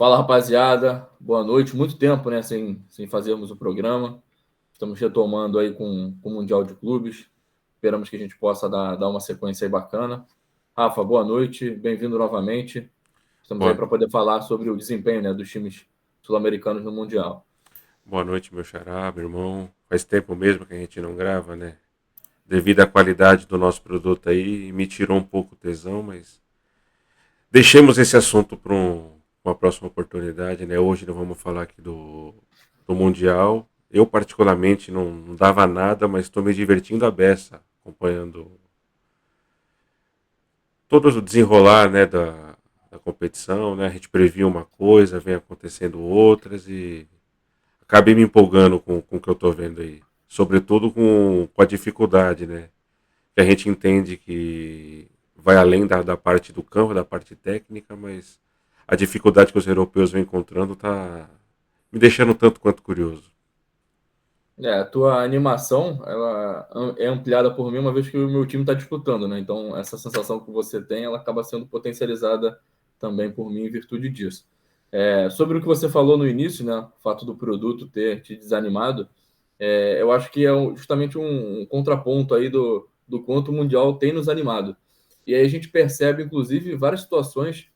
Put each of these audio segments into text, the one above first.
Fala, rapaziada. Boa noite. Muito tempo, né, sem fazermos o programa. Estamos retomando aí com o Mundial de Clubes. Esperamos que a gente possa dar uma sequência aí bacana. Rafa, boa noite. Bem-vindo novamente. Estamos aí Boa, para poder falar sobre o desempenho, né, dos times sul-americanos no Mundial. boa noite, meu xará, meu irmão. Faz tempo mesmo que a gente não grava, né? Devido à qualidade do nosso produto aí, me tirou um pouco o tesão, mas deixemos esse assunto para uma próxima oportunidade, né? Hoje nós vamos falar aqui do Mundial. Eu, particularmente, não dava nada, mas estou me divertindo a beça, acompanhando todo o desenrolar, né, da competição, né? A gente previa uma coisa, vem acontecendo outras e acabei me empolgando com o que eu estou vendo aí. Sobretudo com a dificuldade, né? Que a gente entende que vai além da parte do campo, da parte técnica, mas a dificuldade que os europeus vêm encontrando está me deixando tanto quanto curioso. A tua animação, ela é ampliada por mim uma vez que o meu time está disputando, né? Então, essa sensação que você tem, ela acaba sendo potencializada também por mim em virtude disso. Sobre o que você falou no início, né? O fato do produto ter te desanimado, eu acho que é justamente um contraponto aí do quanto o Mundial tem nos animado. E aí a gente percebe, inclusive, várias situações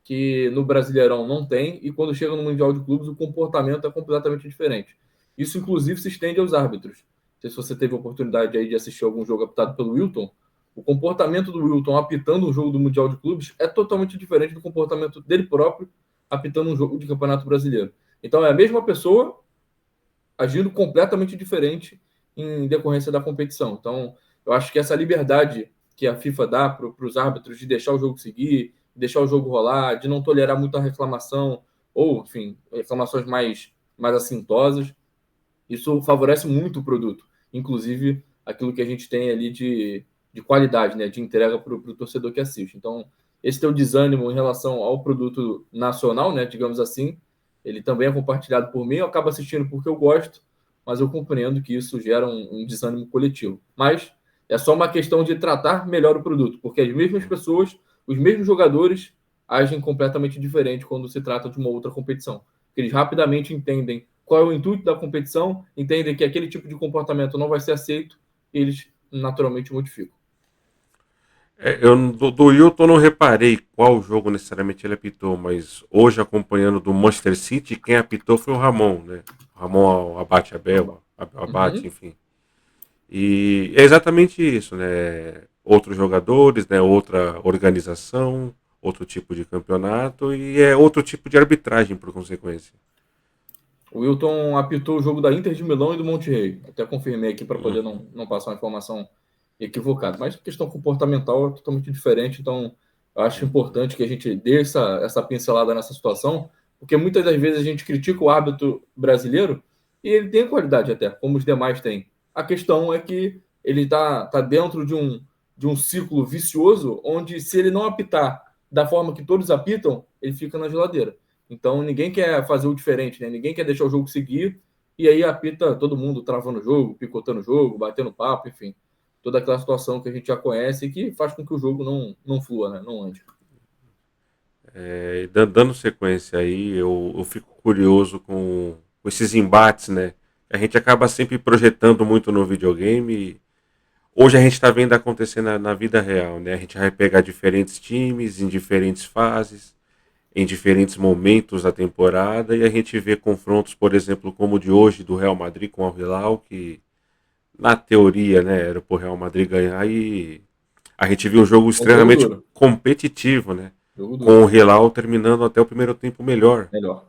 que no Brasileirão não tem, e quando chega no Mundial de Clubes o comportamento é completamente diferente. Isso, inclusive, se estende aos árbitros. Não sei se você teve a oportunidade aí de assistir algum jogo apitado pelo Wilton. O comportamento do Wilton apitando um jogo do Mundial de Clubes é totalmente diferente do comportamento dele próprio apitando um jogo de Campeonato Brasileiro. Então é a mesma pessoa agindo completamente diferente em decorrência da competição. Então, eu acho que essa liberdade que a FIFA dá para os árbitros de deixar o jogo seguir, deixar o jogo rolar, de não tolerar muita reclamação, ou, enfim, reclamações mais assintosas, isso favorece muito o produto. Inclusive, aquilo que a gente tem ali de qualidade, né, de entrega para o torcedor que assiste. Então, esse teu desânimo em relação ao produto nacional, né, digamos assim, ele também é compartilhado por mim. Eu acabo assistindo porque eu gosto, mas eu compreendo que isso gera um desânimo coletivo. Mas é só uma questão de tratar melhor o produto, porque as mesmas pessoas, os mesmos jogadores, agem completamente diferente quando se trata de uma outra competição. Eles rapidamente entendem qual é o intuito da competição, entendem que aquele tipo de comportamento não vai ser aceito e eles naturalmente modificam. Do Wilton não reparei qual jogo necessariamente ele apitou, mas hoje acompanhando do Manchester City, quem apitou foi o Ramon, né? O Ramon Abate Abel, Abate, Uhum. enfim. E é exatamente isso, né? Outros jogadores, né? Outra organização, outro tipo de campeonato e é outro tipo de arbitragem por consequência. O Wilton apitou o jogo da Inter de Milão e do Monterrey. Até confirmei aqui para poder Uhum. não passar uma informação equivocada. Mas a questão comportamental é totalmente diferente. Então, eu acho importante que a gente dê essa pincelada nessa situação, porque muitas das vezes a gente critica o árbitro brasileiro e ele tem qualidade até, como os demais têm. A questão é que ele está dentro de um ciclo vicioso, onde se ele não apitar da forma que todos apitam, ele fica na geladeira. Então ninguém quer fazer o diferente, né? Ninguém quer deixar o jogo seguir e aí apita todo mundo travando o jogo, picotando o jogo, batendo papo, enfim. Toda aquela situação que a gente já conhece e que faz com que o jogo não flua, né? Não ande. É, dando sequência aí, eu fico curioso com esses embates, né? A gente acaba sempre projetando muito no videogame. Hoje a gente está vendo acontecer na vida real, né? A gente vai pegar diferentes times em diferentes fases, em diferentes momentos da temporada, e a gente vê confrontos, por exemplo, como o de hoje do Real Madrid com o Al Hilal, que na teoria, né, era pro Real Madrid ganhar, e a gente viu um jogo É um jogo extremamente duro. competitivo, né? Jogo Com duro. o Hilal terminando até o primeiro tempo melhor. Melhor.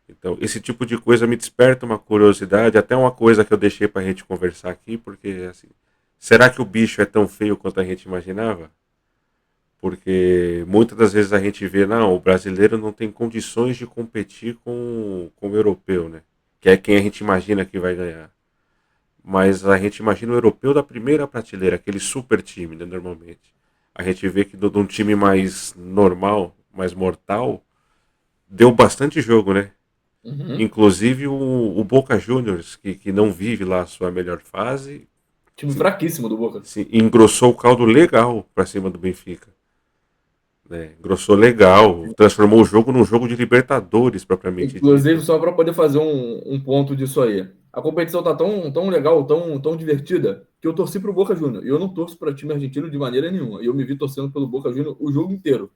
Então, esse tipo de coisa me desperta uma curiosidade, até uma coisa que eu deixei para a gente conversar aqui, porque assim, será que o bicho é tão feio quanto a gente imaginava? Porque muitas das vezes a gente vê, não, o brasileiro não tem condições de competir com o europeu, né? Que é quem a gente imagina que vai ganhar. Mas a gente imagina o europeu da primeira prateleira, aquele super time, né, normalmente. A gente vê que de um time mais normal, mais mortal, deu bastante jogo, né? Uhum. Inclusive o Boca Juniors, que não vive lá a sua melhor fase, Time fraquíssimo do Boca. se engrossou o caldo legal para cima do Benfica. né? Engrossou legal, transformou o jogo num jogo de Libertadores, propriamente Inclusive, dito. só para poder fazer um ponto disso aí. A competição tá tão legal, tão divertida, que eu torci pro Boca Juniors. E eu não torço para time argentino de maneira nenhuma. E eu me vi torcendo pelo Boca Juniors o jogo inteiro.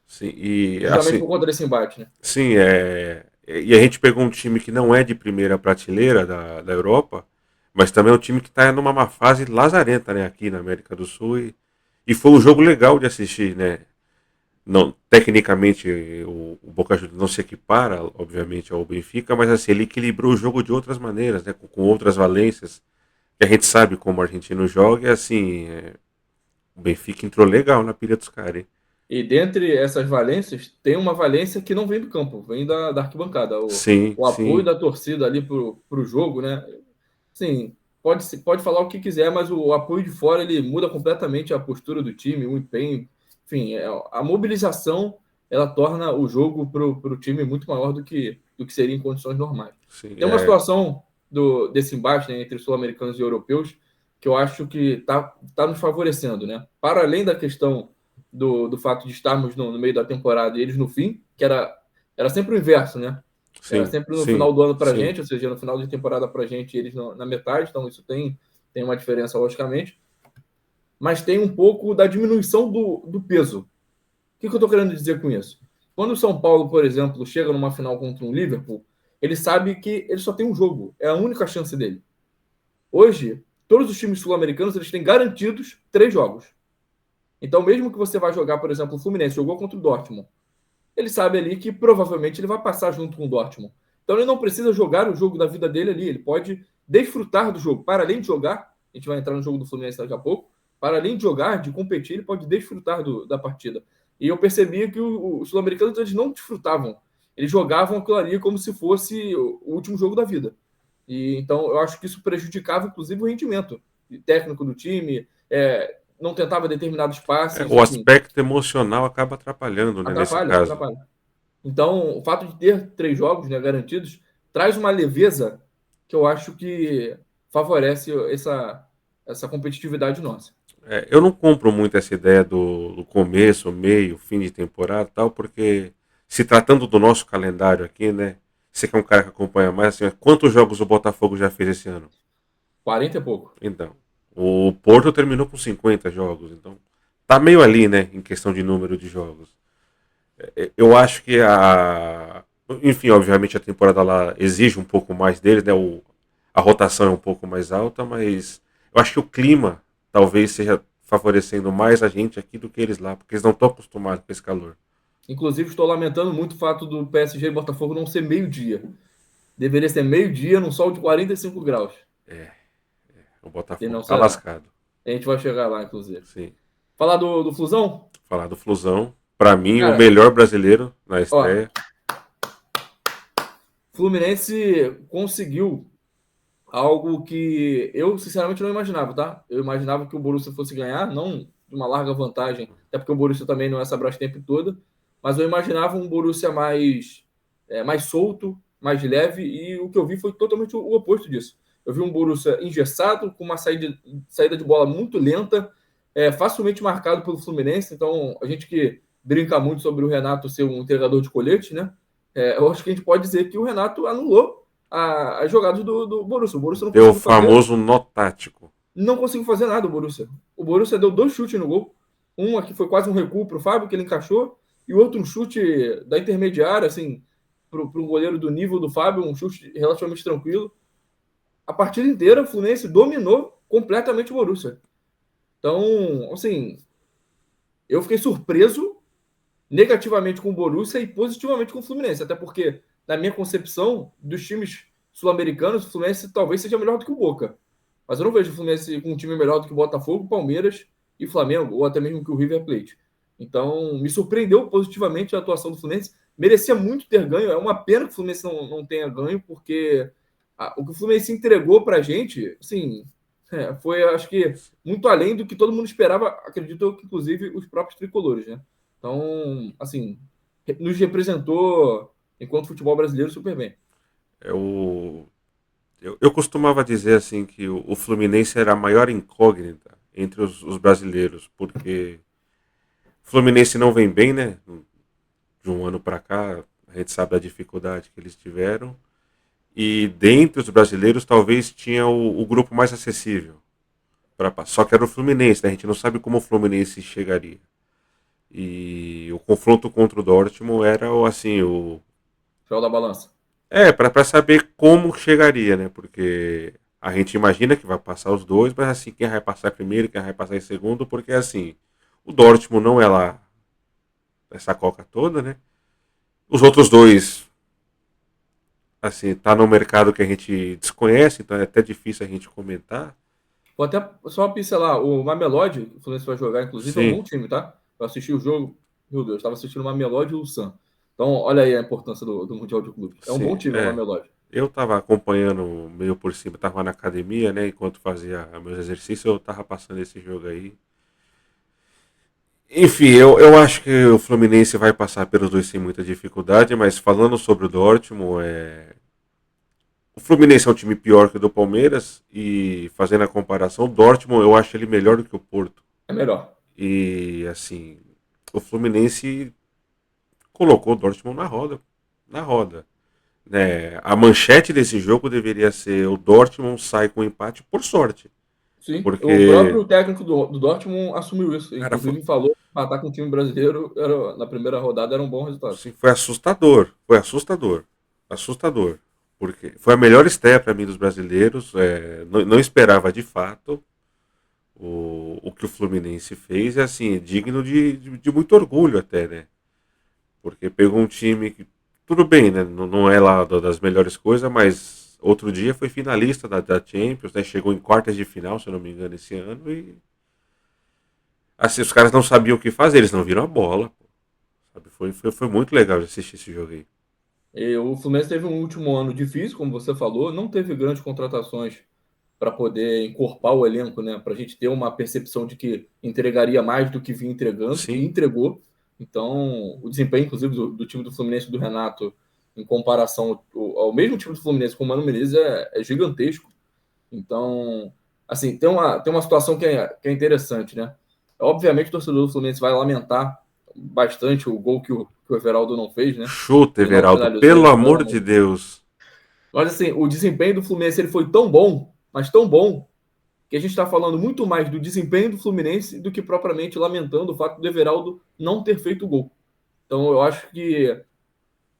Sim, e Justamente assim, por conta desse embate, né? sim, e a gente pegou um time que não é de primeira prateleira da Europa, mas também é um time que está numa má fase lazarenta, né, aqui na América do Sul. E foi um jogo legal de assistir, né? Não, tecnicamente o Boca Juniors não se equipara, obviamente, ao Benfica, mas assim, ele equilibrou o jogo de outras maneiras, né? Com outras valências, que a gente sabe como o argentino joga, e assim, o Benfica entrou legal na pilha dos caras, hein? E dentre essas valências, tem uma valência que não vem do campo, vem da arquibancada. Sim, O apoio sim, da torcida ali pro jogo, né? Sim, pode falar o que quiser, mas o apoio de fora ele muda completamente a postura do time, o empenho. Enfim, a mobilização ela torna o jogo pro time muito maior do que seria em condições normais. sim, Tem uma situação desse embate, né, entre sul-americanos e europeus que eu acho que tá nos favorecendo, né? Para além da questão do fato de estarmos no meio da temporada e eles no fim, que era sempre o inverso, né? Era sim, sempre no sim, final do ano para a sim, gente, ou seja, no final de temporada para a gente e eles na metade, então isso tem uma diferença, logicamente. Mas tem um pouco da diminuição do peso. O que eu estou querendo dizer com isso? Quando o São Paulo, por exemplo, chega numa final contra um Liverpool, ele sabe que ele só tem um jogo, é a única chance dele. Hoje, todos os times sul-americanos eles têm garantidos 3 jogos. Então, mesmo que você vá jogar, por exemplo, o Fluminense jogou contra o Dortmund, ele sabe ali que provavelmente ele vai passar junto com o Dortmund. Então ele não precisa jogar o jogo da vida dele ali, ele pode desfrutar do jogo. Para além de jogar, a gente vai entrar no jogo do Fluminense daqui a pouco, para além de jogar, de competir, ele pode desfrutar da partida. E eu percebia que os sul-americanos eles não desfrutavam, eles jogavam aquilo ali como se fosse o último jogo da vida. E então eu acho que isso prejudicava inclusive o rendimento técnico do time, não tentava determinados passes, o enfim, aspecto emocional acaba atrapalhando, né, nesse atrapalha, caso. atrapalha. Então, o fato de ter 3 jogos, né, garantidos traz uma leveza que eu acho que favorece essa competitividade nossa. Eu não compro muito essa ideia do começo, meio, fim de temporada e tal, porque se tratando do nosso calendário aqui, né? Você que é um cara que acompanha mais, assim, quantos jogos o Botafogo já fez esse ano? 40 e pouco. Então, o Porto terminou com 50 jogos, então tá meio ali, né, em questão de número de jogos. Eu acho que enfim, obviamente a temporada lá exige um pouco mais deles, né? A rotação é um pouco mais alta, mas eu acho que o clima talvez seja favorecendo mais a gente aqui do que eles lá, porque eles não estão acostumados com esse calor. Inclusive, estou lamentando muito o fato do PSG e Botafogo não ser meio-dia. Deveria ser meio-dia num sol de 45 graus. O E Botafogo não tá será. lascado. A gente vai chegar lá, inclusive. Sim. Falar do Flusão? Falar do Flusão, para mim o Cara, melhor brasileiro na ó, estreia. Fluminense conseguiu algo que eu, sinceramente, não imaginava, tá? Eu imaginava que o Borussia fosse ganhar, não de uma larga vantagem, até porque o Borussia também não é essa Brastemp toda, mas eu imaginava um Borussia mais solto, mais leve, e o que eu vi foi totalmente o oposto disso. Eu vi um Borussia engessado, com uma saída de bola muito lenta, facilmente marcado pelo Fluminense, então a gente que brinca muito sobre o Renato ser um entregador de colete, né? Eu acho que a gente pode dizer que o Renato anulou as jogadas do Borussia. O Borussia Deu o famoso nó tático. não conseguiu fazer nada, o Borussia. O Borussia deu 2 chutes no gol. Um aqui foi quase um recuo para o Fábio, que ele encaixou, e o outro um chute da intermediária, assim, para um goleiro do nível do Fábio, um chute relativamente tranquilo. A partida inteira, o Fluminense dominou completamente o Borussia. Então, assim, eu fiquei surpreso negativamente com o Borussia e positivamente com o Fluminense, até porque, na minha concepção, dos times sul-americanos, o Fluminense talvez seja melhor do que o Boca. Mas eu não vejo o Fluminense com um time melhor do que o Botafogo, Palmeiras e Flamengo, ou até mesmo que o River Plate. Então, me surpreendeu positivamente a atuação do Fluminense. Merecia muito ter ganho. É uma pena que o Fluminense não tenha ganho, porque o que o Fluminense entregou para a gente, assim, foi, acho que, muito além do que todo mundo esperava. Acredito eu que, inclusive, os próprios tricolores, né? Então, assim, nos representou, enquanto futebol brasileiro, super bem. Eu, eu costumava dizer assim que o Fluminense era a maior incógnita entre os brasileiros, porque O Fluminense não vem bem, né? De um ano para cá, a gente sabe da dificuldade que eles tiveram. E dentre os brasileiros, talvez tinha o grupo mais acessível. Só que era o Fluminense, né? A gente não sabe como o Fluminense chegaria. E o confronto contra o Dortmund era assim, Jogo da balança. para saber como chegaria, né? Porque a gente imagina que vai passar os dois, mas assim, quem vai passar primeiro, quem vai passar em segundo, porque assim, o Dortmund não é lá essa coca toda, né? Os outros dois, assim, tá no mercado que a gente desconhece, então é até difícil a gente comentar. Vou até só pincelar, o Mamelodi, que o Fluminense vai jogar, inclusive, é um Sim, bom time, tá? Eu assisti o jogo, meu Deus, estava assistindo o Mamelodi e o Sam. Então, olha aí a importância do Mundial de Clubes. É um bom sim, time, o Mamelodi. Eu tava acompanhando meio por cima, tava na academia, né? Enquanto fazia meus exercícios, eu tava passando esse jogo aí. Enfim, eu acho que o Fluminense vai passar pelos dois sem muita dificuldade, mas falando sobre o Dortmund, o Fluminense é um time pior que o do Palmeiras e fazendo a comparação, o Dortmund eu acho ele melhor do que o Porto. É melhor. E assim, o Fluminense colocou o Dortmund na roda. Né? A manchete desse jogo deveria ser o Dortmund sai com empate por sorte, Sim, o porque próprio técnico do Dortmund assumiu isso. cara, Inclusive falou que empatar com o time brasileiro na primeira rodada era um bom resultado. assim, foi assustador, assustador, porque foi a melhor estreia para mim dos brasileiros. Não esperava de fato o que o Fluminense fez, e assim, digno de muito orgulho até, né? Porque pegou um time que, tudo bem, né? Não é lá das melhores coisas, mas outro dia foi finalista da Champions, né? Chegou em quartas de final, se eu não me engano, esse ano. E assim, os caras não sabiam o que fazer, eles não viram a bola. Sabe? Foi muito legal de assistir esse jogo aí. E o Fluminense teve um último ano difícil, como você falou, não teve grandes contratações para poder encorpar o elenco, né? Para a gente ter uma percepção de que entregaria mais do que vinha entregando, e Sim, entregou. Então, o desempenho, inclusive, do time do Fluminense do Renato, em comparação ao mesmo time do Fluminense com o Mano Menezes, é gigantesco. Então, assim, tem uma situação que é interessante, né? Obviamente, o torcedor do Fluminense vai lamentar bastante o gol que o Everaldo não fez, né? chuta, Ele não Everaldo, finalizou pelo de pelo amor amor. de Deus. Mas, assim, o desempenho do Fluminense ele foi tão bom, mas tão bom, que a gente está falando muito mais do desempenho do Fluminense do que propriamente lamentando o fato do Everaldo não ter feito o gol. Então, eu acho que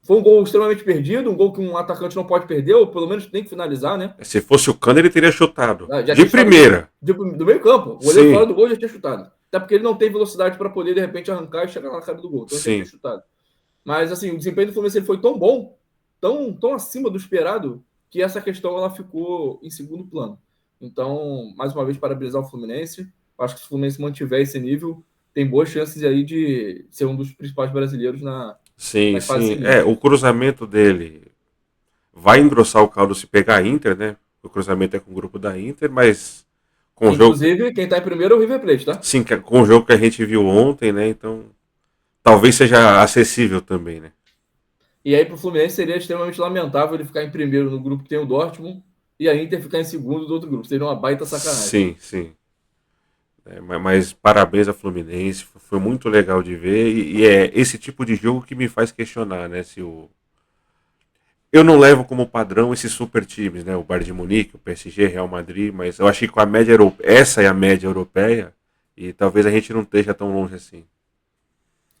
foi um gol extremamente perdido, um gol que um atacante não pode perder, ou pelo menos tem que finalizar, né? Se fosse o Cano, ele teria chutado. Já De tinha chutado primeira. do meio campo. O goleiro fora Sim, do gol já tinha chutado. Até porque ele não tem velocidade para poder, de repente, arrancar e chegar na cara do gol. Então ele já tinha sim. chutado. Mas, assim, o desempenho do Fluminense ele foi tão bom, tão acima do esperado, que essa questão ela ficou em segundo plano. Então, mais uma vez, parabenizar o Fluminense. Acho que se o Fluminense mantiver esse nível, tem boas chances aí de ser um dos principais brasileiros Sim, nas fases sim. seguintes. O cruzamento dele vai engrossar o caldo se pegar a Inter, né? O cruzamento é com o grupo da Inter, mas com o jogo, Inclusive, quem está em primeiro é o River Plate, tá? sim, com o jogo que a gente viu ontem, né? Então, talvez seja acessível também, né? E aí, para o Fluminense, seria extremamente lamentável ele ficar em primeiro no grupo que tem o Dortmund e a Inter ficar em segundo do outro grupo. Seria uma baita sacanagem. Sim, sim. Mas parabéns ao Fluminense, foi muito legal de ver e é esse tipo de jogo que me faz questionar, né? Se o Eu não levo como padrão esses super times, né? O Bayern de Munique, o PSG, Real Madrid, mas eu achei que com a média essa é a média europeia e talvez a gente não esteja tão longe assim.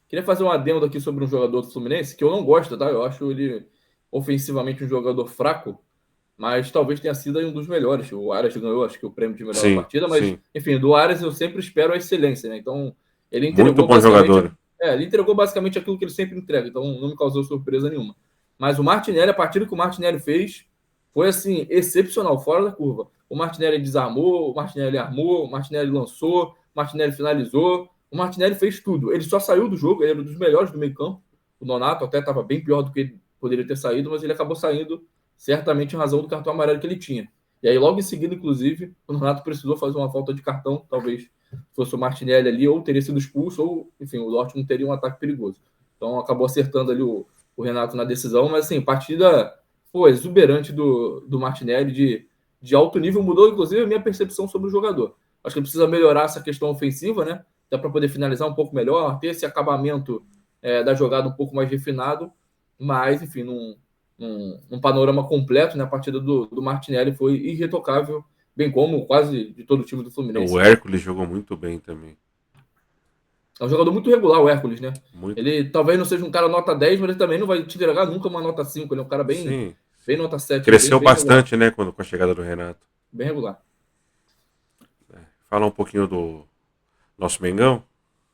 Queria fazer um adendo aqui sobre um jogador do Fluminense que eu não gosto, tá? Eu acho ele ofensivamente um jogador fraco, mas talvez tenha sido aí um dos melhores. O Arias ganhou, acho que o prêmio de melhor Sim, partida, mas sim. enfim, do Arias eu sempre espero a excelência, né? Então, ele Muito entregou bom basicamente, jogador. ele entregou basicamente aquilo que ele sempre entrega, então não me causou surpresa nenhuma. Mas o Martinelli, a partida que o Martinelli fez foi assim excepcional, fora da curva. O Martinelli desarmou, o Martinelli armou, o Martinelli lançou, o Martinelli finalizou. O Martinelli fez tudo. Ele só saiu do jogo, ele era um dos melhores do meio-campo. O Nonato até estava bem pior do que ele poderia ter saído, mas ele acabou saindo certamente em razão do cartão amarelo que ele tinha. E aí, logo em seguida, inclusive, o Nonato precisou fazer uma falta de cartão, talvez fosse o Martinelli ali, ou teria sido expulso, ou, enfim, o Dortmund teria um ataque perigoso. Então, acabou acertando ali o Renato na decisão, mas, assim, partida exuberante do Martinelli, de alto nível, mudou, inclusive, a minha percepção sobre o jogador. Acho que ele precisa melhorar essa questão ofensiva, né? até para poder finalizar um pouco melhor, ter esse acabamento da jogada um pouco mais refinado, mas, enfim, num panorama completo, né, a partida do Martinelli foi irretocável, bem como quase de todo o time do O Fluminense, né? Hércules jogou muito bem também. É um jogador muito regular, o Hércules, né? Muito. Ele talvez não seja um cara nota 10, mas ele também não vai te entregar nunca uma nota 5. Ele é um cara bem, Sim, bem sim. nota 7, ali, bem, Cresceu bem regular. bastante, né, com a chegada do Renato. Bem regular. Falar um pouquinho do nosso Mengão.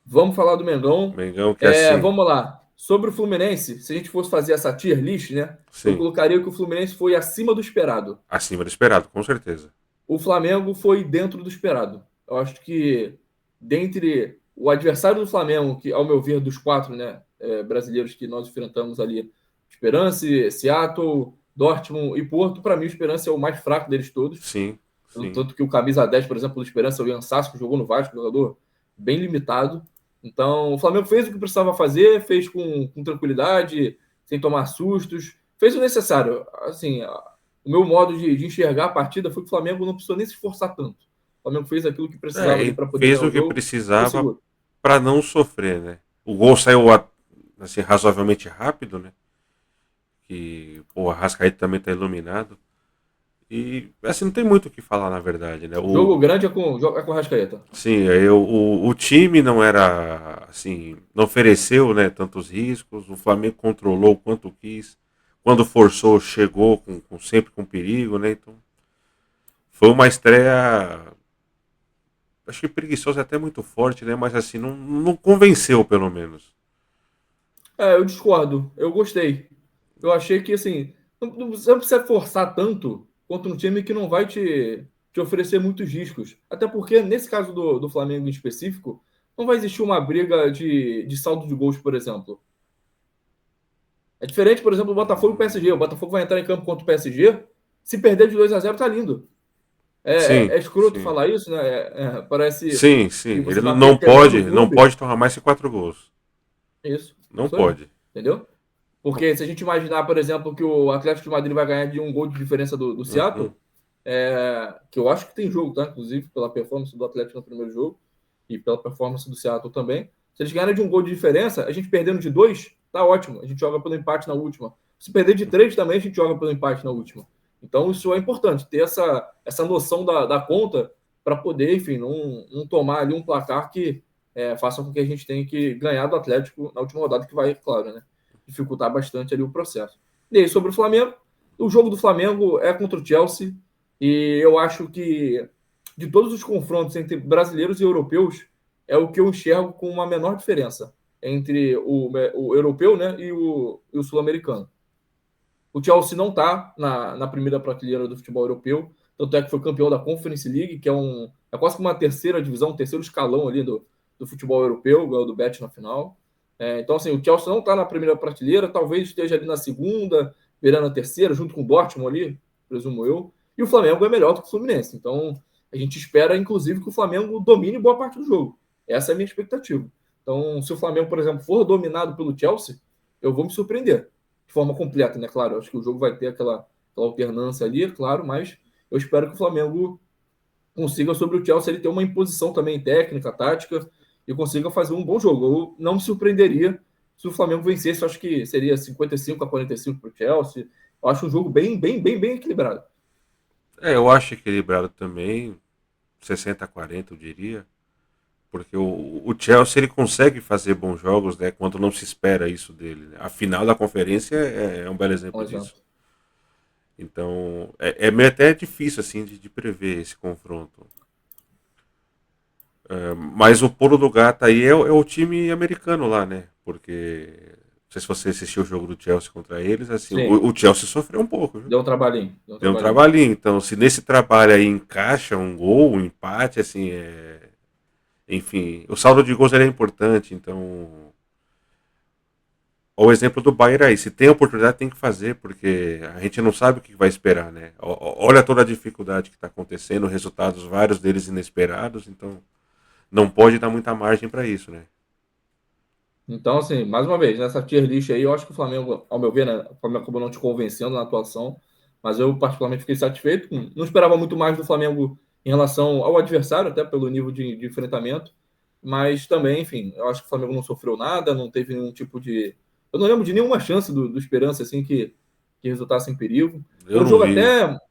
Vamos falar do Mengão. Mengão que é assim, Vamos lá. Sobre o Fluminense, se a gente fosse fazer essa tier list, né? Eu sim, colocaria que o Fluminense foi acima do esperado. acima do esperado, com certeza. O Flamengo foi dentro do esperado. Eu acho que dentre o adversário do Flamengo, que ao meu ver dos quatro, né, brasileiros que nós enfrentamos ali, Esperance, Seattle, Dortmund e Porto, para mim o Esperance é o mais fraco deles todos. Sim, sim. Tanto que o camisa 10, por exemplo, do Esperance é o Ian Sasso, que jogou no Vasco, jogador bem limitado. Então, o Flamengo fez o que precisava fazer, fez com tranquilidade, sem tomar sustos, fez o necessário. Assim, o meu modo de enxergar a partida foi que o Flamengo não precisou nem se esforçar tanto. O Flamengo fez aquilo que precisava ali É, para poder fez ganhar o o que jogo. Foi precisava seguro. para não sofrer, né? O gol saiu assim, razoavelmente rápido, né? Que pô, o Arrascaeta também tá iluminado. E assim, não tem muito o que falar, na verdade, né? Jogo grande é com o Rascaeta. Sim, o time não era assim, não ofereceu, né, tantos riscos, o Flamengo controlou o quanto quis, quando forçou, chegou sempre com perigo, né? Então, foi uma estreia, acho que preguiçosa, até muito forte, né? Mas assim, não convenceu, pelo menos. Eu discordo. Eu gostei. Eu achei que, assim, você não precisa forçar tanto contra um time que não vai te oferecer muitos riscos. Até porque, nesse caso do Flamengo em específico, não vai existir uma briga de saldo de gols, por exemplo. É diferente, por exemplo, do Botafogo e o PSG. O Botafogo vai entrar em campo contra o PSG. Se perder de 2-0 tá lindo. Sim, É escroto sim. falar isso, né? Parece Sim, que sim. você Ele tá não quebrando o pode, não clube. pode tomar mais que 4 gols. Não Isso aí. pode. Entendeu? Porque se a gente imaginar, por exemplo, que o Atlético de Madrid vai ganhar de um gol de diferença do Uhum. Seattle, que eu acho que tem jogo, tá? Inclusive, pela performance do Atlético no primeiro jogo e pela performance do Seattle também. Se eles ganharem de um gol de diferença, a gente perdendo de dois, tá ótimo. A gente joga pelo empate na última. Se perder de três também, a gente joga pelo empate na última. Então, isso é importante, ter essa noção da conta para poder, enfim, não tomar ali um placar que faça com que a gente tenha que ganhar do Atlético na última rodada, que vai, claro, né, dificultar bastante ali o processo. E aí, sobre o jogo do Flamengo é contra o Chelsea, e eu acho que de todos os confrontos entre brasileiros e europeus, é o que eu enxergo com uma menor diferença entre o europeu, né, e o sul-americano. O Chelsea não está na primeira prateleira do futebol europeu, tanto é que foi campeão da Conference League, que é quase que uma terceira divisão, um terceiro escalão ali do futebol europeu, ganhou do Bet na final. Então, assim, o Chelsea não está na primeira prateleira, talvez esteja ali na segunda, virando a terceira, junto com o Dortmund ali, presumo eu. E o Flamengo é melhor do que o Fluminense. Então, a gente espera, inclusive, que o Flamengo domine boa parte do jogo. Essa é a minha expectativa. Então, se o Flamengo, por exemplo, for dominado pelo Chelsea, eu vou me surpreender de forma completa, né? Claro, acho que o jogo vai ter aquela alternância ali, é claro, mas eu espero que o Flamengo consiga, sobre o Chelsea, ele ter uma imposição também técnica, tática, e consiga fazer um bom jogo. Eu não me surpreenderia se o Flamengo vencesse, eu acho que seria 55-45 para o Chelsea. Eu acho um jogo bem, bem, bem, bem equilibrado. Eu acho equilibrado também, 60-40, eu diria. Porque o Chelsea ele consegue fazer bons jogos, né, quando não se espera isso dele, né? A final da conferência é um belo Um exemplo disso. exemplo. Então é meio até difícil assim de prever esse confronto. Mas o pulo do gato aí é o time americano lá, né? Porque não sei se você assistiu o jogo do Chelsea contra eles, assim, Sim, o Chelsea sofreu um pouco, viu? deu um trabalhinho. Deu um Deu um trabalhinho. trabalhinho. Então, se nesse trabalho aí encaixa um gol, um empate, assim, enfim, o saldo de gols ele é importante, então o exemplo do Bayern aí, se tem oportunidade tem que fazer, porque a gente não sabe o que vai esperar, né? Olha toda a dificuldade que está acontecendo, resultados vários deles inesperados, então não pode dar muita margem para isso, né? Então, assim, mais uma vez, nessa tier list aí, eu acho que o Flamengo, ao meu ver, né, o Flamengo acabou não te convencendo na atuação, mas eu particularmente fiquei satisfeito. Não esperava muito mais do Flamengo em relação ao adversário, até pelo nível de enfrentamento. mas também, enfim, eu acho que o Flamengo não sofreu nada, não teve nenhum tipo de... Eu não lembro de nenhuma chance do Esperança, assim, que resultasse em perigo. Eu não vi.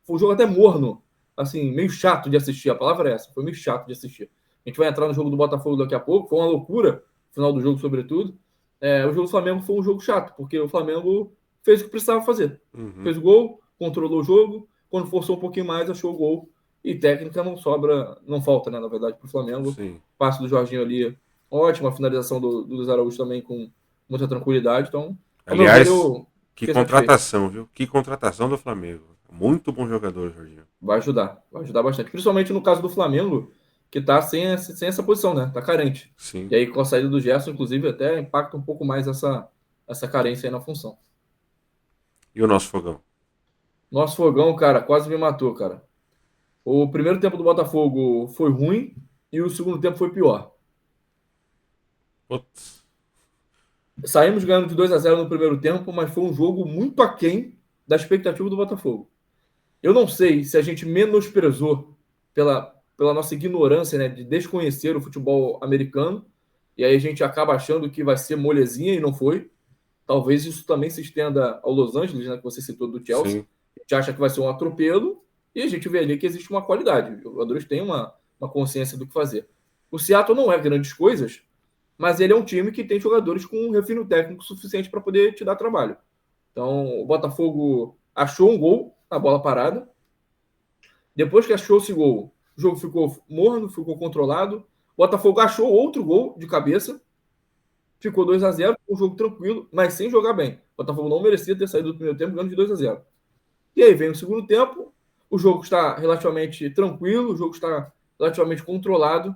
Foi um jogo até morno, assim, meio chato de assistir, a palavra é essa, foi meio chato de assistir. A gente vai entrar no jogo do Botafogo daqui a pouco, foi uma loucura, final do jogo, sobretudo. O jogo do Flamengo foi um jogo chato, porque o Flamengo fez o que precisava fazer. Uhum. Fez o gol, controlou o jogo, quando forçou um pouquinho mais, achou o gol. E técnica não sobra, não falta, né, na verdade, para o Flamengo. Sim. Passe do Jorginho ali, ótima finalização do Luiz Araújo também com muita tranquilidade. Então, ao meu ver, Aliás, eu que fiquei satisfeito. contratação, viu? Que contratação do Flamengo. Muito bom jogador, Jorginho. Vai ajudar bastante. Principalmente no caso do Flamengo, que tá sem essa posição, né? Tá carente. Sim. E aí, com a saída do Gerson, inclusive, até impacta um pouco mais essa carência aí na função. E o nosso fogão? Nosso fogão, cara, quase me matou, cara. O primeiro tempo do Botafogo foi ruim e o segundo tempo foi pior. Putz. Saímos ganhando de 2-0 no primeiro tempo, mas foi um jogo muito aquém da expectativa do Botafogo. Eu não sei se a gente menosprezou pela nossa ignorância, né, de desconhecer o futebol americano, e aí a gente acaba achando que vai ser molezinha e não foi. Talvez isso também se estenda ao Los Angeles, né, que você citou do Chelsea. Sim. A gente acha que vai ser um atropelo e a gente vê ali que existe uma qualidade. Os jogadores têm uma consciência do que fazer. O Seattle não é grandes coisas, mas ele é um time que tem jogadores com um refino técnico suficiente para poder te dar trabalho. Então, o Botafogo achou um gol na bola parada. Depois que achou esse gol, o jogo ficou morno, ficou controlado. O Botafogo achou outro gol de cabeça. Ficou 2-0, um jogo tranquilo, mas sem jogar bem. O Botafogo não merecia ter saído do primeiro tempo ganhando de 2-0. E aí vem o segundo tempo, o jogo está relativamente tranquilo, o jogo está relativamente controlado.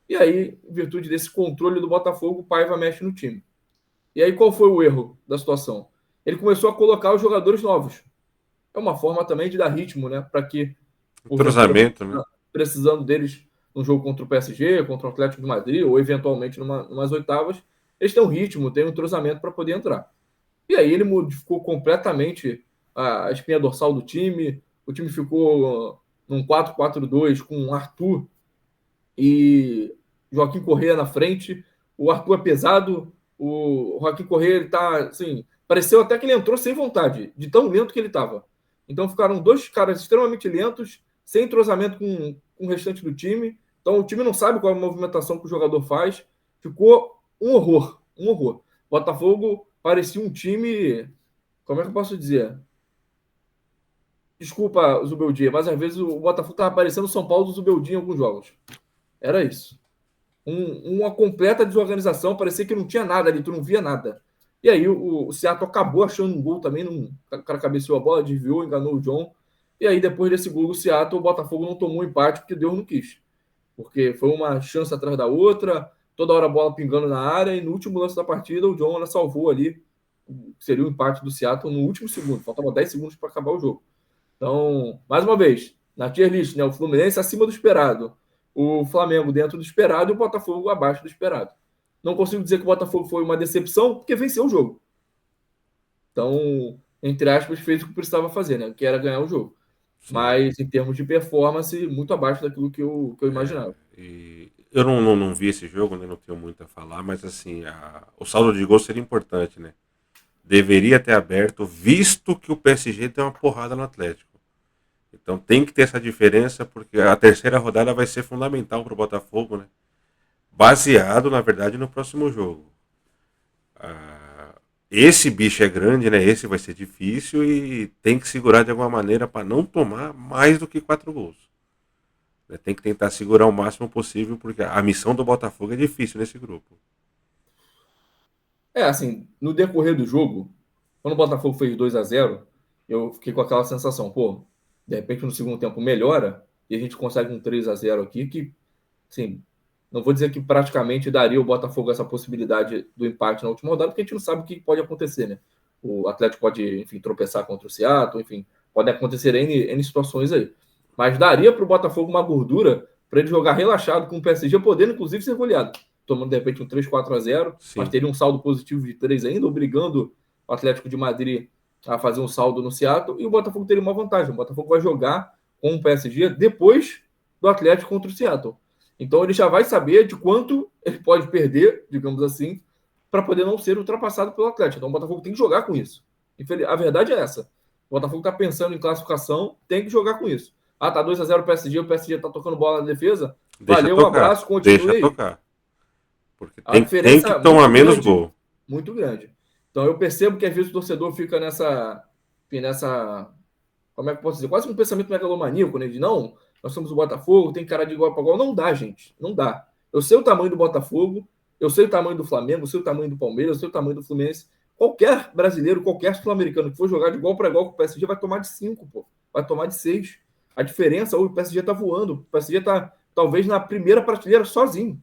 E aí, em virtude desse controle do Botafogo, o Paiva mexe no time. E aí, qual foi o erro da situação? Ele começou a colocar os jogadores novos. É uma forma também de dar ritmo, né? Para que, porventura, Entrosamento, né? precisando deles no jogo contra o PSG, contra o Atlético de Madrid, ou eventualmente numas oitavas, eles têm um ritmo, têm um entrosamento para poder entrar. E aí ele modificou completamente a espinha dorsal do time. O time ficou num 4-4-2 com Arthur e Joaquim Corrêa na frente. O Arthur é pesado, o Joaquim Corrêa, ele tá assim, pareceu até que ele entrou sem vontade, de tão lento que ele estava. Então ficaram dois caras extremamente lentos, sem entrosamento com o restante do time. Então o time não sabe qual é a movimentação que o jogador faz. Ficou um horror, um horror. Botafogo parecia um time, como é que eu posso dizer? Desculpa, Zubeldia, mas às vezes o Botafogo estava parecendo o São Paulo do Zubeldia em alguns jogos. Era isso. Uma completa desorganização, parecia que não tinha nada ali, tu não via nada. E aí o Seattle acabou achando um gol também, o cara cabeceou a bola, desviou, enganou o John. E aí depois desse gol do Seattle, o Botafogo não tomou empate porque Deus não quis. Porque foi uma chance atrás da outra, toda hora a bola pingando na área, e no último lance da partida o John salvou ali, seria o empate do Seattle no último segundo, faltava 10 segundos para acabar o jogo. Então, mais uma vez, na tier list, né, o Fluminense acima do esperado, o Flamengo dentro do esperado e o Botafogo abaixo do esperado. Não consigo dizer que o Botafogo foi uma decepção, porque venceu o jogo. Então, entre aspas, fez o que precisava fazer, né? Que era ganhar o jogo. Sim. Mas em termos de performance, muito abaixo daquilo que eu imaginava. E eu não vi esse jogo, né? Não tenho muito a falar, mas assim, o saldo de gol seria importante, né? Deveria ter aberto, visto que o PSG tem uma porrada no Atlético. Então tem que ter essa diferença, porque a terceira rodada vai ser fundamental para o Botafogo, né? Baseado, na verdade, no próximo jogo. Esse bicho é grande, né? Esse vai ser difícil e tem que segurar de alguma maneira para não tomar mais do que 4 gols. Tem que tentar segurar o máximo possível, porque a missão do Botafogo é difícil nesse grupo. Assim, no decorrer do jogo, quando o Botafogo fez 2-0, eu fiquei com aquela sensação, pô, de repente no segundo tempo melhora e a gente consegue um 3-0 aqui que, assim, não vou dizer que praticamente daria o Botafogo essa possibilidade do empate na última rodada, porque a gente não sabe o que pode acontecer, né? O Atlético pode, enfim, tropeçar contra o Seattle, enfim, pode acontecer N situações aí. Mas daria para o Botafogo uma gordura para ele jogar relaxado com o PSG, podendo inclusive ser goleado, tomando de repente um 3-4-0, mas Sim. teria um saldo positivo de 3 ainda, obrigando o Atlético de Madrid a fazer um saldo no Seattle, e o Botafogo teria uma vantagem. O Botafogo vai jogar com o PSG depois do Atlético contra o Seattle. Então ele já vai saber de quanto ele pode perder, digamos assim, para poder não ser ultrapassado pelo Atlético. Então o Botafogo tem que jogar com isso. A verdade é essa. O Botafogo está pensando em classificação, tem que jogar com isso. Ah, tá 2-0 o PSG tá tocando bola na defesa. Deixa Valeu, um tocar. abraço, continue Deixa aí. tocar. Porque A tem que diferença é tomar muito menos grande, gol. muito grande. Então eu percebo que às vezes o torcedor fica nessa, como é que eu posso dizer, quase um pensamento megalomaníaco, né? De não, nós somos o Botafogo, tem cara de igual para igual. Não dá, gente, não dá. Eu sei o tamanho do Botafogo, eu sei o tamanho do Flamengo, eu sei o tamanho do Palmeiras, eu sei o tamanho do Fluminense. Qualquer brasileiro, qualquer sul-americano que for jogar de igual para igual com o PSG vai tomar de 5, pô. Vai tomar de 6. A diferença, o PSG tá voando. O PSG tá talvez na primeira prateleira sozinho.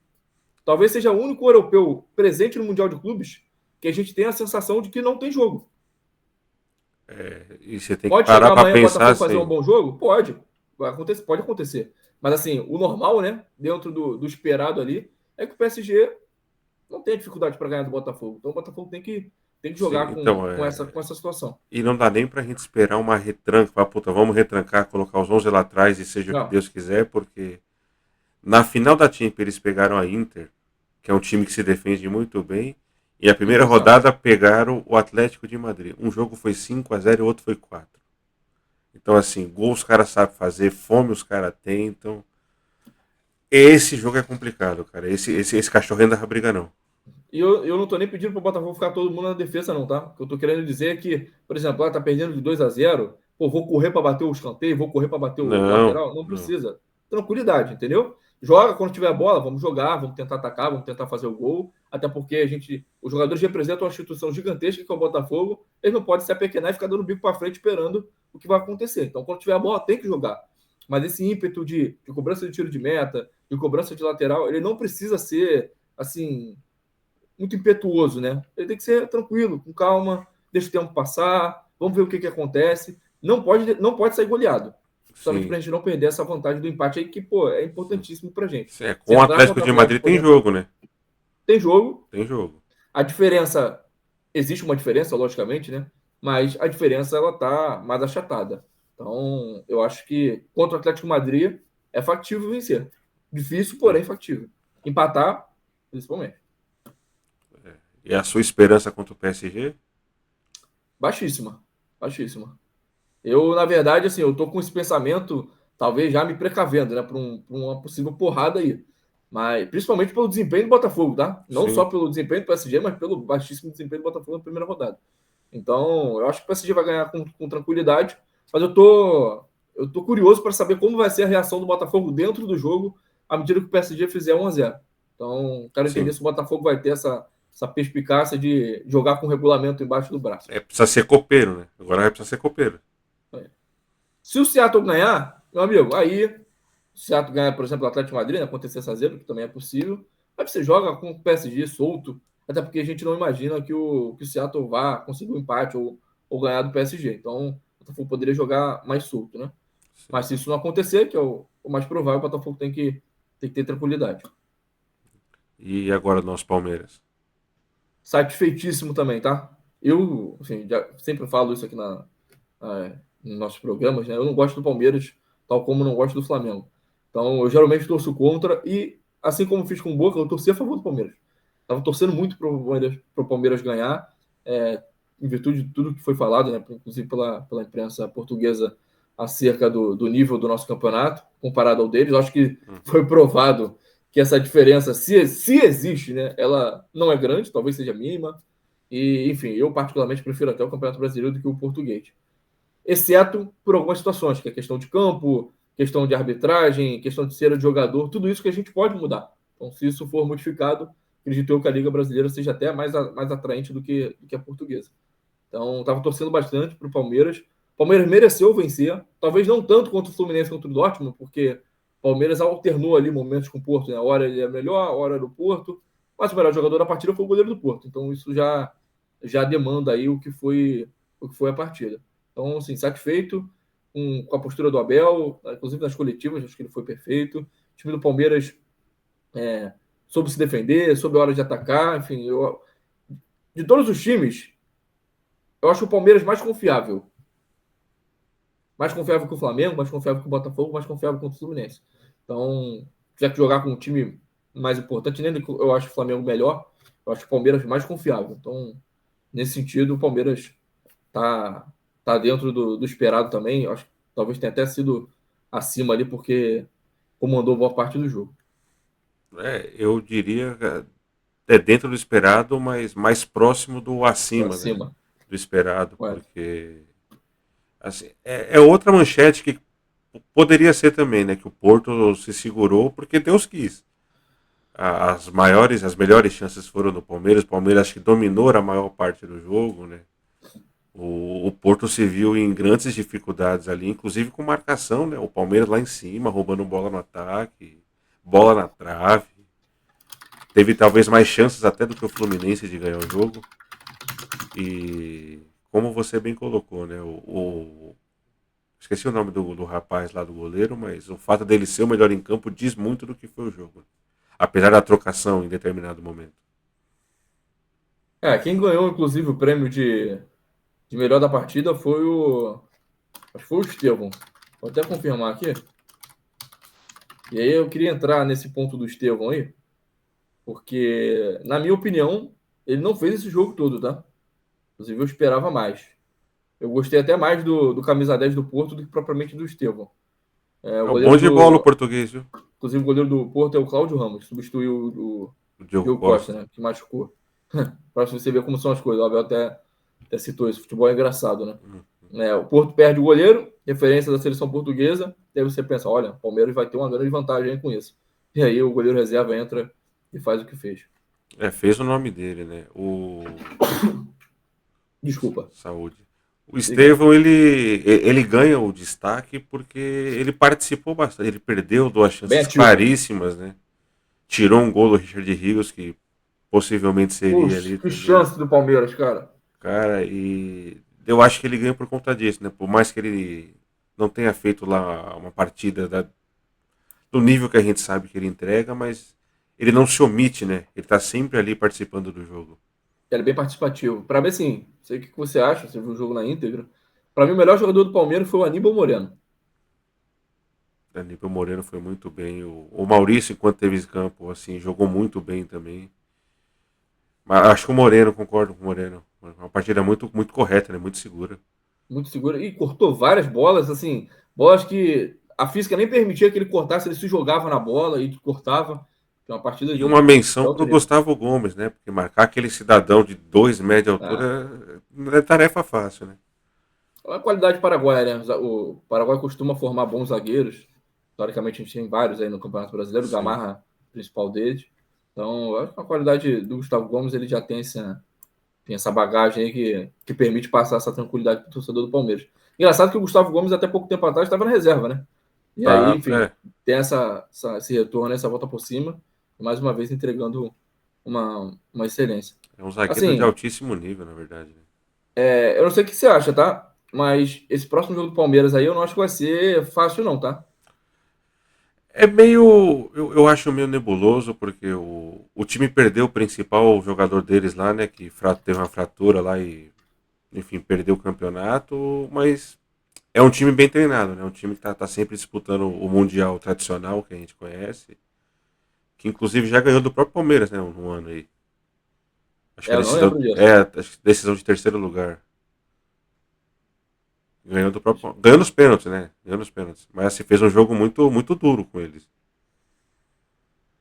Talvez seja o único europeu presente no Mundial de Clubes que a gente tem a sensação de que não tem jogo. E você tem que Pode parar chegar para amanhã o pensar Botafogo fazer um assim. bom jogo? Pode. Vai acontecer, pode acontecer. Mas assim, o normal, né? Dentro do esperado ali, é que o PSG não tem dificuldade para ganhar do Botafogo. Então o Botafogo tem que Sim, jogar então, com essa situação. e não dá nem pra gente esperar uma retranca. Falar, puta, vamos retrancar, colocar os 11 lá atrás e seja o que Não, Deus quiser, porque na final da Champions eles pegaram a Inter, que é um time que se defende muito bem, e a primeira exato. rodada pegaram o Atlético de Madrid. Um jogo foi 5-0 e o outro foi 4. Então, assim, gol os caras sabem fazer, fome os caras têm, então. Esse jogo é complicado, cara. Esse cachorro ainda não briga, não. E eu não tô nem pedindo pro Botafogo ficar todo mundo na defesa, não, tá? O que eu tô querendo dizer é que, por exemplo, tá perdendo de 2-0, pô, vou correr para bater o escanteio, vou correr para bater o Não, lateral. Não não. precisa. Tranquilidade, entendeu? Joga quando tiver a bola, vamos jogar, vamos tentar atacar, vamos tentar fazer o gol. Até porque os jogadores representam uma instituição gigantesca que é o Botafogo, eles não podem se apequenar e ficar dando bico para frente esperando o que vai acontecer. Então, quando tiver a bola, tem que jogar. Mas esse ímpeto de cobrança de tiro de meta, de cobrança de lateral, ele não precisa ser assim muito impetuoso, né? Ele tem que ser tranquilo, com calma, deixa o tempo passar, vamos ver o que acontece. Não pode sair goleado, justamente Sim, para a gente não perder essa vantagem do empate aí, que, pô, é sim. importantíssimo para a gente. É, Se com o entrar Atlético contra o de Madrid Atlético, por tem exemplo, jogo, né? tem jogo, Tem jogo. a diferença, existe uma diferença, logicamente, né? Mas a diferença, ela tá mais achatada. Então, eu acho que contra o Atlético de Madrid é factível vencer. Difícil, Né? porém factível. Empatar, principalmente. E a sua esperança contra o PSG? Baixíssima. Baixíssima. Eu, na verdade, assim, eu tô com esse pensamento, talvez já me precavendo, né, pra uma possível porrada aí. Mas, principalmente pelo desempenho do Botafogo, tá? Não só Sim. pelo desempenho do PSG, mas pelo baixíssimo desempenho do Botafogo na primeira rodada. Então, eu acho que o PSG vai ganhar com tranquilidade, mas eu tô curioso para saber como vai ser a reação do Botafogo dentro do jogo à medida que o PSG fizer 1-0. Então, quero entender Sim. se o Botafogo vai ter essa perspicácia de jogar com o regulamento embaixo do braço. Precisa ser copeiro, né? Agora vai precisar ser copeiro. Se o Seattle ganhar, meu amigo, aí, o Seattle ganhar, por exemplo, o Atlético de Madrid, né, acontecer essa zebra, que também é possível, aí você joga com o PSG solto, até porque a gente não imagina que o Seattle vá conseguir um empate ou ganhar do PSG. Então, o Botafogo poderia jogar mais solto, né? Sim. Mas se isso não acontecer, que é o mais provável, o Botafogo tem que ter tranquilidade. E agora nosso Palmeiras? Satisfeitíssimo também, tá? Eu, assim, sempre falo isso aqui nos nossos programas, né? Eu não gosto do Palmeiras, tal como não gosto do Flamengo. Então, eu geralmente torço contra e, assim como fiz com o Boca, eu torci a favor do Palmeiras. Estava torcendo muito para o Palmeiras ganhar, em virtude de tudo que foi falado, né? Inclusive pela imprensa portuguesa, acerca do nível do nosso campeonato, comparado ao deles. Eu acho que Uhum. foi provado que essa diferença, se existe, né, ela não é grande, talvez seja mínima. E, enfim, eu particularmente prefiro até o Campeonato Brasileiro do que o português, exceto por algumas situações, que é questão de campo, questão de arbitragem, questão de cera de jogador, tudo isso que a gente pode mudar. Então, se isso for modificado, acredito eu que a Liga Brasileira seja até mais atraente do que a portuguesa. Então, estava torcendo bastante para o Palmeiras. O Palmeiras mereceu vencer, talvez não tanto quanto o Fluminense contra o Dortmund, porque o Palmeiras alternou ali momentos com o Porto, né? A hora ele é melhor, a hora era o Porto, mas o melhor jogador da partida foi o goleiro do Porto. Então, isso já demanda aí o que foi a partida. Então, assim, satisfeito com a postura do Abel, inclusive nas coletivas, acho que ele foi perfeito. O time do Palmeiras soube se defender, soube a hora de atacar, enfim, de todos os times, eu acho o Palmeiras mais confiável. Mais confiável que o Flamengo, mais confiável que o Botafogo, mais confiável que o Fluminense. Então, tiver que jogar com um time mais importante, nem eu acho o Flamengo melhor, eu acho o Palmeiras mais confiável. Então, nesse sentido, o Palmeiras tá, tá dentro do esperado também. Eu acho que talvez tenha até sido acima ali, porque comandou boa parte do jogo. Eu diria é dentro do esperado, mas mais próximo do acima, né? Acima. Do esperado, Ué. porque assim, é outra manchete que poderia ser também, né? Que o Porto se segurou porque Deus quis. As melhores chances foram no Palmeiras. O Palmeiras acho que dominou a maior parte do jogo, né? O Porto se viu em grandes dificuldades ali, inclusive com marcação, né? O Palmeiras lá em cima, roubando bola no ataque, bola na trave. Teve talvez mais chances até do que o Fluminense de ganhar o jogo. E como você bem colocou, né? Esqueci o nome do rapaz lá do goleiro, mas o fato dele ser o melhor em campo diz muito do que foi o jogo. Apesar da trocação em determinado momento. Quem ganhou, inclusive, o prêmio de melhor da partida foi acho que foi o Estevão. Vou até confirmar aqui. E aí eu queria entrar nesse ponto do Estevão aí, porque, na minha opinião, ele não fez esse jogo todo, tá? Inclusive, eu esperava mais. Eu gostei até mais do camisa 10 do Porto do que propriamente do Estevão. É O um bom goleiro de bola o do. português, viu? Inclusive, o goleiro do Porto é o Cláudio Ramos, substituiu o O Diogo Diogo Costa, Costa. né? Que machucou. Para você ver como são as coisas. O Abel até citou isso. Futebol é engraçado, né? Hum. O Porto perde o goleiro, referência da seleção portuguesa. E aí você pensa: olha, o Palmeiras vai ter uma grande vantagem aí com isso. E aí o goleiro reserva entra e faz o que fez. Fez o nome dele, né? Desculpa. Saúde. O Obrigado. Estevão, ele ganha o destaque porque ele participou bastante. Ele perdeu duas Bem chances ativo. claríssimas, né? Tirou um gol do Richard Rios, que possivelmente seria Puxa, ali que também. chance do Palmeiras, cara. Cara, e eu acho que ele ganha por conta disso, né? Por mais que ele não tenha feito lá uma partida do nível que a gente sabe que ele entrega, mas ele não se omite, né? Ele tá sempre ali participando do jogo. Ele é bem participativo. Para mim, assim, não sei o que você acha, você viu o jogo na íntegra. Para mim, o melhor jogador do Palmeiras foi o Aníbal Moreno. Aníbal Moreno foi muito bem. O Maurício, enquanto teve esse campo, assim, jogou muito bem também. Mas acho que o Moreno, concordo com o Moreno. Uma partida muito, muito correta, né? Muito segura. Muito seguro. E cortou várias bolas, assim, bolas que a física nem permitia que ele cortasse, ele se jogava na bola e cortava. É uma partida E uma de menção para alto o nível. Gustavo Gomes, né? Porque marcar aquele cidadão de 2 metros de É. altura não é tarefa fácil, né? É uma qualidade paraguaia, né? O Paraguai costuma formar bons zagueiros. Historicamente, a gente tem vários aí no Campeonato Brasileiro, o Sim. Gamarra, principal deles. Então, eu acho que a qualidade do Gustavo Gomes ele já tem essa bagagem aí que permite passar essa tranquilidade para o torcedor do Palmeiras. Engraçado que o Gustavo Gomes, até pouco tempo atrás, estava na reserva, né? E aí, Tá, enfim, tem esse retorno, essa volta por cima, mais uma vez entregando uma excelência. é um zagueiro de Assim, altíssimo nível, na verdade. Né? eu não sei o que você acha, tá? Mas esse próximo jogo do Palmeiras aí eu não acho que vai ser fácil, não, tá? É meio. Eu acho meio nebuloso, porque o time perdeu o principal jogador deles lá, né? Que teve uma fratura lá e, enfim, perdeu o campeonato, mas é um time bem treinado, né? Um time que tá sempre disputando o Mundial tradicional que a gente conhece, que inclusive já ganhou do próprio Palmeiras, né? Um ano aí. Acho que a Eu não decisão. lembro disso. Acho que decisão de terceiro lugar. Ganhou do próprio. Ganhou nos pênaltis, né? Ganhou nos pênaltis. Mas assim, fez um jogo muito, muito duro com eles.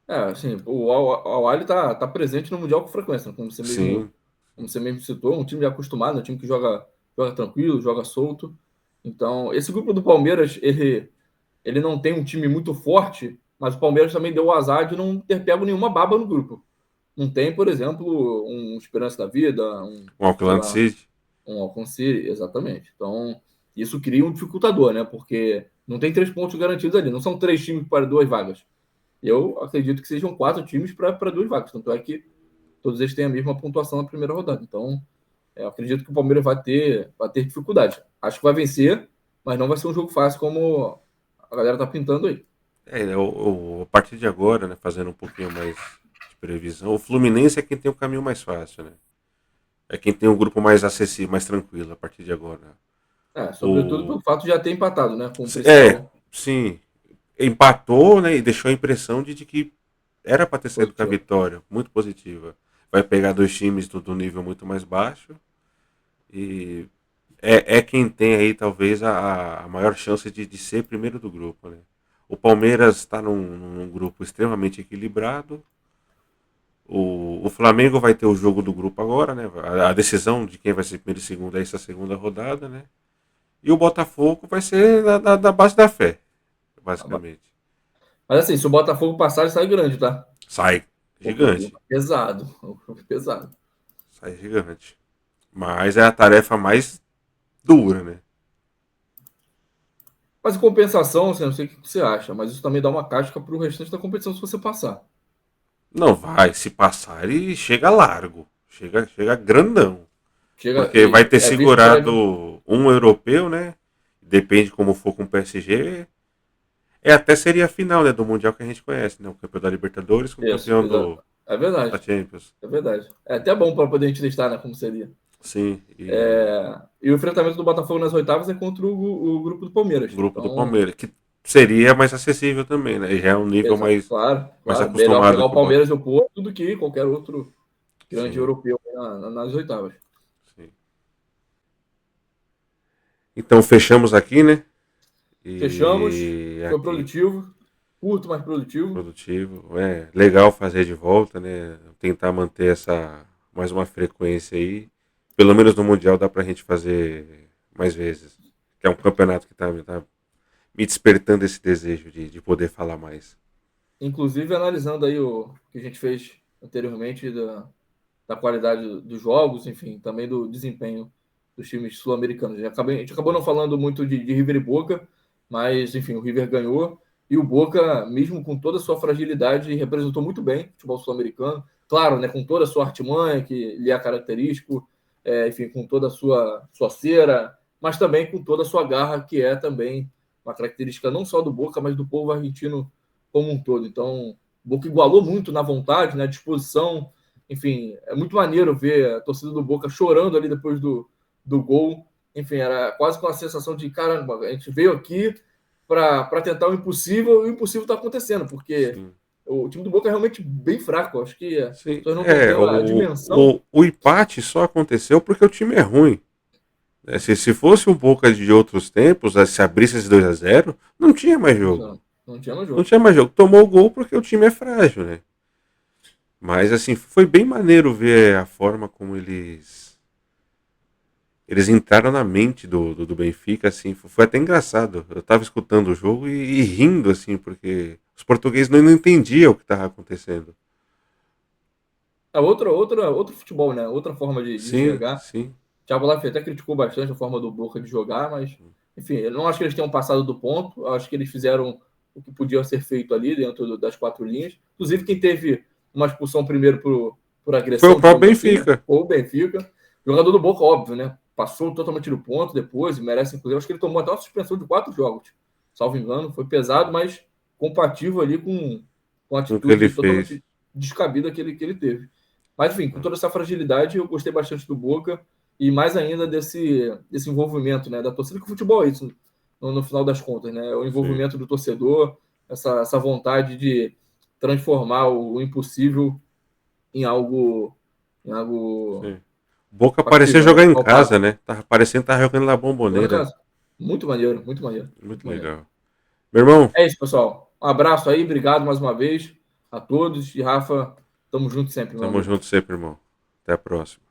Assim, o Al-Ahly tá presente no Mundial com frequência, né? Sim. Como você mesmo citou, um time já acostumado, um time que joga tranquilo, joga solto. Então, esse grupo do Palmeiras, ele não tem um time muito forte, mas o Palmeiras também deu o azar de não ter pego nenhuma baba no grupo. Não tem, por exemplo, um Esperança da Vida, O sei Auckland lá, City. um Alconce, exatamente. Então, isso cria um dificultador, né? Porque não tem 3 pontos garantidos ali, não são 3 times para 2 vagas. Eu acredito que sejam 4 times para 2 vagas. Tanto é que todos eles têm a mesma pontuação na primeira rodada. Então, eu acredito que o Palmeiras vai ter dificuldade. Acho que vai vencer, mas não vai ser um jogo fácil como a galera tá pintando aí. A partir de agora, né, fazendo um pouquinho mais de previsão, o Fluminense é quem tem o caminho mais fácil, né? É quem tem um grupo mais acessível, mais tranquilo a partir de agora. Sobretudo O, pelo fato de já ter empatado, né, com o é, principal. sim, empatou, né, e deixou a impressão de que era para ter saído com a Positivo. vitória, muito positiva. Vai pegar dois times do nível muito mais baixo e é quem tem aí talvez a maior chance de ser primeiro do grupo, né? O Palmeiras está num grupo extremamente equilibrado. O Flamengo vai ter o jogo do grupo agora, né? A decisão de quem vai ser primeiro e segundo é essa segunda rodada, né? E o Botafogo vai ser da base da fé, basicamente. Mas assim, se o Botafogo passar, ele sai grande, tá? Sai Porque o gigante. grupo é pesado. O grupo é pesado. Sai gigante. Mas é a tarefa mais dura, né? Mas em compensação, assim, não sei o que você acha, mas isso também dá uma casca pro restante da competição se você passar. Não vai, se passar, ele chega largo. Chega grandão. Chega, Porque vai ter é visto prévio. segurado um europeu, né? Depende como for com o PSG. Até seria a final, né, do Mundial que a gente conhece, né? O campeão da Libertadores com o Isso, campeão exato. É da verdade. Champions. É verdade. É até bom para poder a gente testar, né? Como seria. Sim, e E o enfrentamento do Botafogo nas oitavas é contra o grupo do o Palmeiras. grupo do Então, Palmeiras, que seria mais acessível também, né? E já é um nível claro, mais claro. Melhor acostumado pegar o que o Botafogo. Palmeiras e o Porto do que qualquer outro grande Sim, europeu nas oitavas. sim. Então fechamos aqui, né? Fechamos. E Foi aqui, produtivo. Curto, mas produtivo. produtivo. É legal fazer de volta, né? Tentar manter essa mais uma frequência aí. Pelo menos no Mundial dá pra gente fazer mais vezes. Que é um campeonato que tá me despertando esse desejo de poder falar mais. Inclusive, analisando aí o que a gente fez anteriormente da qualidade dos jogos, enfim, também do desempenho dos times sul-americanos. A gente acabou não falando muito de River e Boca, mas, enfim, o River ganhou e o Boca, mesmo com toda a sua fragilidade, representou muito bem o futebol sul-americano. Claro, né, com toda a sua artimanha, que lhe é característico, enfim, com toda a sua cera, mas também com toda a sua garra, que é também uma característica não só do Boca, mas do povo argentino como um todo. Então, o Boca igualou muito na vontade, na disposição, enfim, é muito maneiro ver a torcida do Boca chorando ali depois do gol. Enfim, era quase com a sensação de caramba, a gente veio aqui para tentar o impossível e o impossível está acontecendo, porque Sim. o time do Boca é realmente bem fraco. Acho que as Sim, pessoas não estão tendo a dimensão. o empate só aconteceu porque o time é ruim. Né? Se fosse um Boca de outros tempos, se abrisse esse 2-0 não tinha mais jogo. Não tinha no Não jogo. tinha mais jogo. Tomou o gol porque o time é frágil, né? Mas assim, foi bem maneiro ver a forma como eles entraram na mente do Benfica, assim, foi até engraçado. Eu tava escutando o jogo e rindo, assim, porque os portugueses não entendiam o que estava acontecendo. É outro futebol, né? Outra forma de Sim, enxergar. sim, Thiago Life até criticou bastante a forma do Boca de jogar, mas, enfim, eu não acho que eles tenham passado do ponto. Eu acho que eles fizeram o que podia ser feito ali dentro das quatro linhas. Inclusive, quem teve uma expulsão primeiro por foi o agressão, próprio digamos assim, né? Benfica. Ou o Benfica. Jogador do Boca, óbvio, né? Passou totalmente do ponto depois e merece, inclusive, acho que ele tomou até uma suspensão de 4 jogos, salvo engano. Foi pesado, mas compatível ali com a Com o que ele atitude fez. totalmente descabida que ele teve. Mas, enfim, com toda essa fragilidade, eu gostei bastante do Boca e mais ainda desse envolvimento, né, da torcida, que o futebol é isso, no final das contas, né, o Sim, envolvimento do torcedor, essa vontade de transformar o impossível em algo, em algo sim. Boca parecia factível, né, jogar em casa, palpável. né? Tava parecendo que tava jogando na Jogando em Bombonera. casa. Muito maneiro, muito maneiro, muito Muito maneiro. legal. Meu irmão, É isso, pessoal. Um abraço aí, obrigado mais uma vez a todos e Rafa, tamo junto sempre, meu tamo amigo. junto sempre, irmão. Até a próxima.